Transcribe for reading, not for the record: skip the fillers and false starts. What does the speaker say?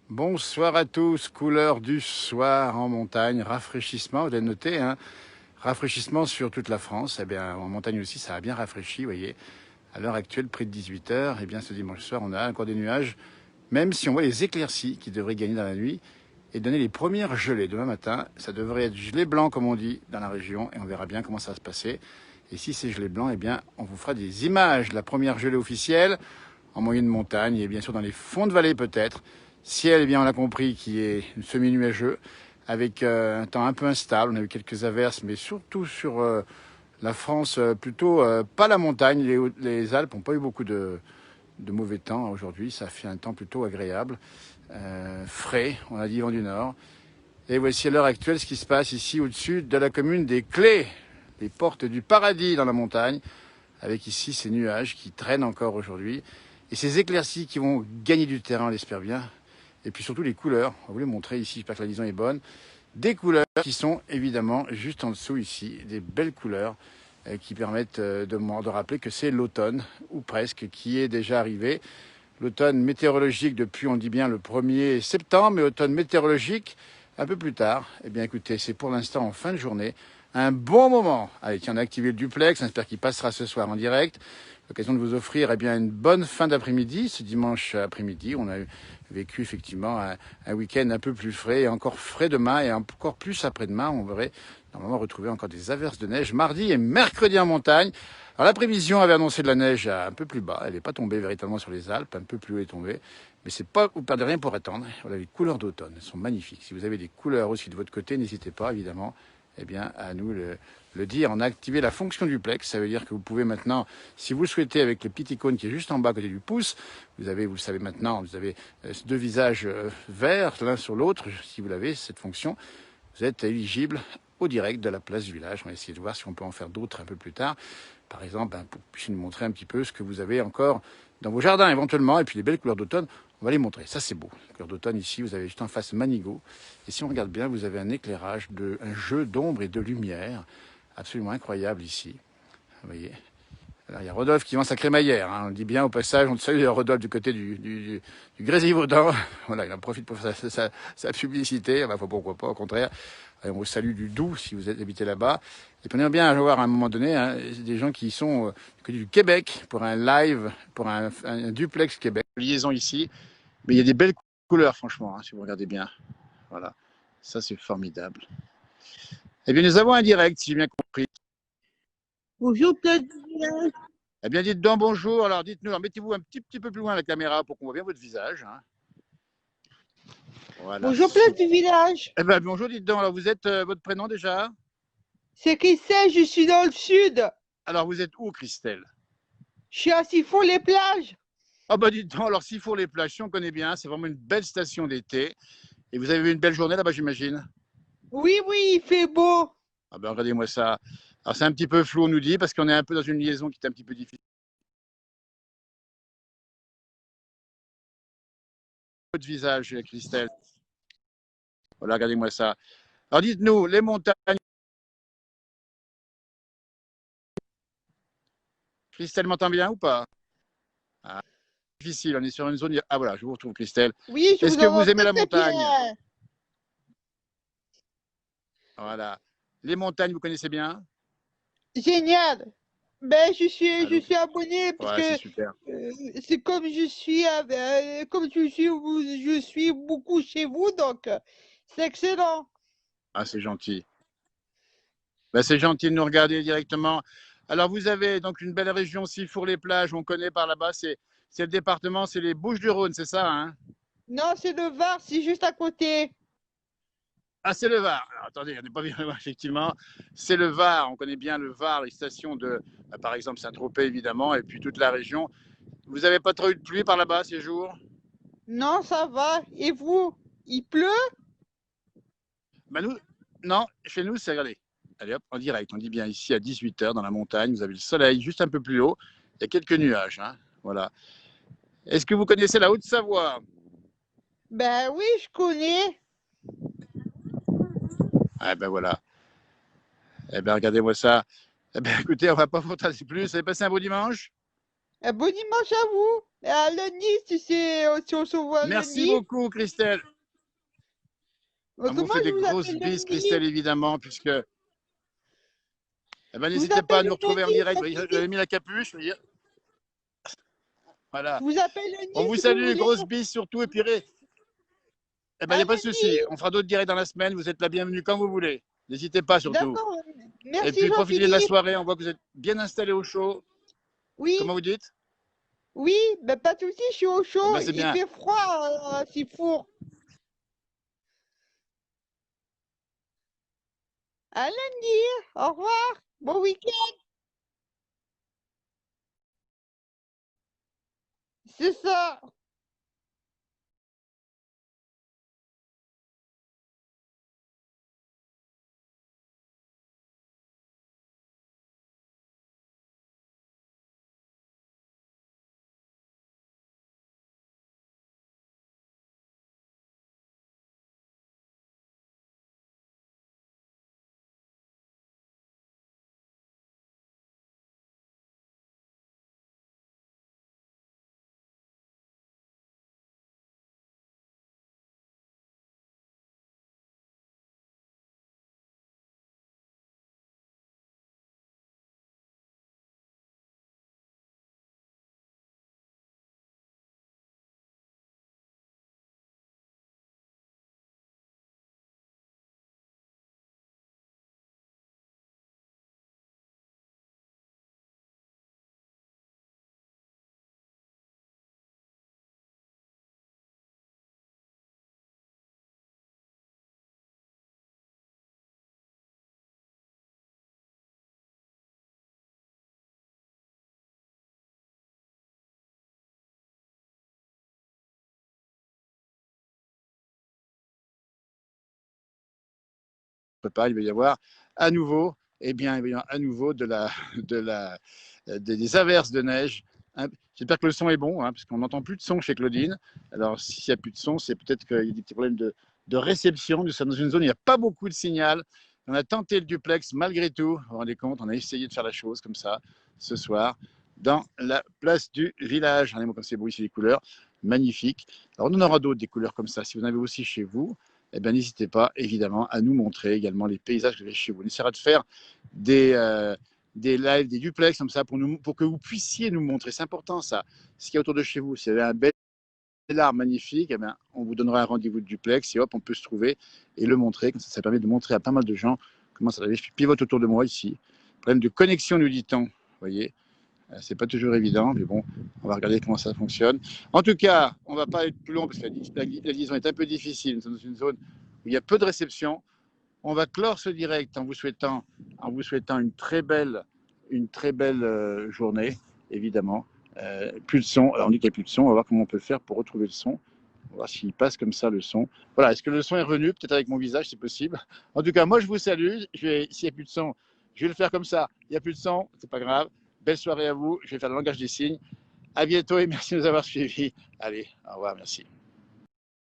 Bonsoir à tous, couleur du soir en montagne, rafraîchissement, vous avez noté, hein, rafraîchissement sur toute la France. Eh bien, en montagne aussi, ça a bien rafraîchi, vous voyez. À l'heure actuelle, près de 18 heures, eh bien, ce dimanche soir, on a encore des nuages, même si on voit les éclaircies qui devraient gagner dans la nuit et donner les premières gelées. Demain matin, ça devrait être gelé blanc, comme on dit, dans la région, et on verra bien comment ça va se passer. Et si c'est gelé blanc, eh bien, on vous fera des images de la première gelée officielle en moyenne montagne et bien sûr dans les fonds de vallée peut-être. Ciel, eh bien, on l'a compris, qui est semi-nuageux, avec un temps un peu instable. On a eu quelques averses, mais surtout sur la France, plutôt pas la montagne. Les Alpes n'ont pas eu beaucoup de mauvais temps aujourd'hui. Ça fait un temps plutôt agréable, frais, on a dit vent du nord. Et voici à l'heure actuelle ce qui se passe ici au-dessus de la commune des Clés, les portes du paradis dans la montagne, avec ici ces nuages qui traînent encore aujourd'hui. Et ces éclaircies qui vont gagner du terrain, on l'espère bien. Et puis surtout les couleurs. On va vous les montrer ici, j'espère que la liaison est bonne. Des couleurs qui sont évidemment juste en dessous ici. Des belles couleurs qui permettent de rappeler que c'est l'automne, ou presque, qui est déjà arrivé. L'automne météorologique depuis, on dit bien, le 1er septembre, mais automne météorologique un peu plus tard. Eh bien écoutez, c'est pour l'instant en fin de journée. Un bon moment. Allez, tiens, on a activé le duplex. J'espère qu'il passera ce soir en direct. L'occasion de vous offrir eh bien, une bonne fin d'après-midi. Ce dimanche après-midi, on a vécu effectivement un week-end un peu plus frais et encore frais demain et encore plus après-demain. On devrait normalement retrouver encore des averses de neige mardi et mercredi en montagne. Alors la prévision avait annoncé de la neige un peu plus bas. Elle n'est pas tombée véritablement sur les Alpes, un peu plus haut est tombée. Mais c'est pas, vous perdez rien pour attendre. Voilà, les couleurs d'automne, elles sont magnifiques. Si vous avez des couleurs aussi de votre côté, n'hésitez pas, évidemment, eh bien, à nous le dire. On a activé la fonction duplex. Ça veut dire que vous pouvez maintenant, si vous le souhaitez, avec le petit icône qui est juste en bas à côté du pouce, vous avez, vous le savez maintenant, vous avez deux visages verts l'un sur l'autre. Si vous l'avez, cette fonction, vous êtes éligible au direct de la place du village. On va essayer de voir si on peut en faire d'autres un peu plus tard. Par exemple, pour nous montrer un petit peu ce que vous avez encore dans vos jardins éventuellement. Et puis les belles couleurs d'automne, on va les montrer. Ça, c'est beau. Les couleurs d'automne, ici, vous avez juste en face Manigot. Et si on regarde bien, vous avez un éclairage, un jeu d'ombre et de lumière absolument incroyable ici. Vous voyez. Alors, il y a Rodolphe qui vend sa crémaillère. Hein. On dit bien au passage, on salue Rodolphe du côté du Grésivaudan. Voilà, il en profite pour faire sa publicité. Enfin, pourquoi pas, au contraire. Et on vous salue du Doubs si vous êtes habité là-bas. Et puis on aimerait bien voir à un moment donné hein, des gens qui sont du côté du Québec pour un live, pour un duplex Québec. Liaison ici. Mais il y a des belles couleurs, franchement, hein, si vous regardez bien. Voilà. Ça, c'est formidable. Eh bien, nous avons un direct, si j'ai bien compris. Bonjour, Claude. Eh bien, dites donc bonjour. Alors, dites-nous, mettez-vous un petit peu plus loin la caméra pour qu'on voit bien votre visage. Hein. Voilà. Bonjour, place du village. Eh bien, bonjour, dites donc. Alors, vous êtes votre prénom déjà? C'est Christelle, je suis dans le sud. Alors, vous êtes où, Christelle? Je suis à Sifour-les-Plages. Ah, bah, dites donc. Alors, Sifour-les-Plages, si on connaît bien, c'est vraiment une belle station d'été. Et vous avez eu une belle journée là-bas, j'imagine? Oui, oui, il fait beau. Ah, ben, regardez-moi ça. Alors, c'est un petit peu flou, on nous dit, parce qu'on est un peu dans une liaison qui est un petit peu difficile. Votre visage, Christelle. Voilà, regardez-moi ça. Alors, dites-nous, les montagnes. Christelle m'entend bien ou pas? Ah, difficile, on est sur une zone. Ah, voilà, je vous retrouve, Christelle. Oui, je Est-ce vous que entends vous aimez très, la très montagne? bien. Voilà. Les montagnes, vous connaissez bien? Génial. Ben, Ah, je donc, suis abonné parce ouais, c'est que super. c'est comme je suis, comme je suis beaucoup chez vous, donc c'est excellent. Ah, c'est gentil. Ben, c'est gentil de nous regarder directement. Alors, vous avez donc une belle région, Sifour-les-Plages, on connaît par là-bas, c'est le département, c'est les Bouches-du-Rhône, c'est ça, hein? Non, c'est le Var, c'est juste à côté. Ah, c'est le Var. Alors, attendez, on n'est pas bien loin, effectivement. C'est le Var, on connaît bien le Var, les stations de, par exemple, Saint-Tropez, évidemment, et puis toute la région. Vous n'avez pas trop eu de pluie par là-bas ces jours? Non, ça va. Et vous? Il pleut? Ben nous, non, chez nous, c'est, regardez, allez hop, en direct, on dit bien ici à 18 heures dans la montagne, vous avez le soleil juste un peu plus haut, il y a quelques nuages, hein, voilà. Est-ce que vous connaissez la Haute-Savoie? Ben oui, je connais. Ah ben voilà, eh ben regardez-moi ça. Eh ben écoutez, on va pas vous tarder plus, vous avez passé un beau dimanche? Bon dimanche à vous. Et à lundi, si on se voit Merci lundi. beaucoup, Christelle. On vous Comment fait je des vous grosses appelle bises, lundi? Christelle, évidemment, puisque eh ben, Je vous n'hésitez pas à appelle nous retrouver en lundi, direct. pas Vous de voyez, j'avais soucis. mis la capuche. Vous voyez. Je Voilà. vous appelle lundi On vous si vous salue, voulez. grosses bises surtout. Et puis, eh ben, il À n'y a pas de souci. lundi. On fera d'autres directs dans la semaine. Vous êtes la bienvenue quand vous voulez. N'hésitez pas surtout. D'accord. Et Merci puis, profitez de la Jean-Philippe. soirée. On voit que vous êtes bien installé au chaud. Oui, Comment vous dites? oui, ben pas de soucis, je suis au Eh chaud. ben, c'est Il bien. fait froid, si four. À lundi. Au revoir. Bon week-end. C'est ça. Pas, il va y avoir à nouveau, eh bien, il va y avoir à nouveau des averses de neige. J'espère que le son est bon, hein, parce qu'on n'entend plus de son chez Claudine. Alors, s'il n'y a plus de son, c'est peut-être qu'il y a des petits problèmes de réception. Nous sommes dans une zone où il n'y a pas beaucoup de signal. On a tenté le duplex malgré tout. Vous vous rendez compte, on a essayé de faire la chose comme ça ce soir dans la place du village. Regardez-moi comme c'est beau ici, les couleurs magnifiques. Alors, on en aura d'autres des couleurs comme ça. Si vous en avez aussi chez vous, eh bien, n'hésitez pas, évidemment, à nous montrer également les paysages que vous avez chez vous. On essaiera de faire des lives, des duplex comme ça pour que vous puissiez nous montrer. C'est important, ça. Ce qu'il y a autour de chez vous. Si vous avez un bel arbre magnifique, eh bien, on vous donnera un rendez-vous de duplex et hop, on peut se trouver et le montrer. Comme ça permet de montrer à pas mal de gens comment ça va. Je pivote autour de moi ici. Problème de connexion, nous dit-on. Vous voyez, c'est pas toujours évident, mais bon, on va regarder comment ça fonctionne. En tout cas, on va pas être plus long parce que la liaison est un peu difficile. Nous sommes dans une zone où il y a peu de réception. On va clore ce direct en vous souhaitant une très belle journée, évidemment. Plus de son. Alors on dit qu'il n'y a plus de son. On va voir comment on peut faire pour retrouver le son. On va voir s'il passe comme ça le son. Voilà. Est-ce que le son est revenu? Peut-être avec mon visage, c'est possible. En tout cas, moi, je vous salue. S'il n'y a plus de son, je vais le faire comme ça. Il n'y a plus de son, c'est pas grave. Belle soirée à vous. Je vais faire le langage des signes. À bientôt et merci de nous avoir suivis. Allez, au revoir, merci.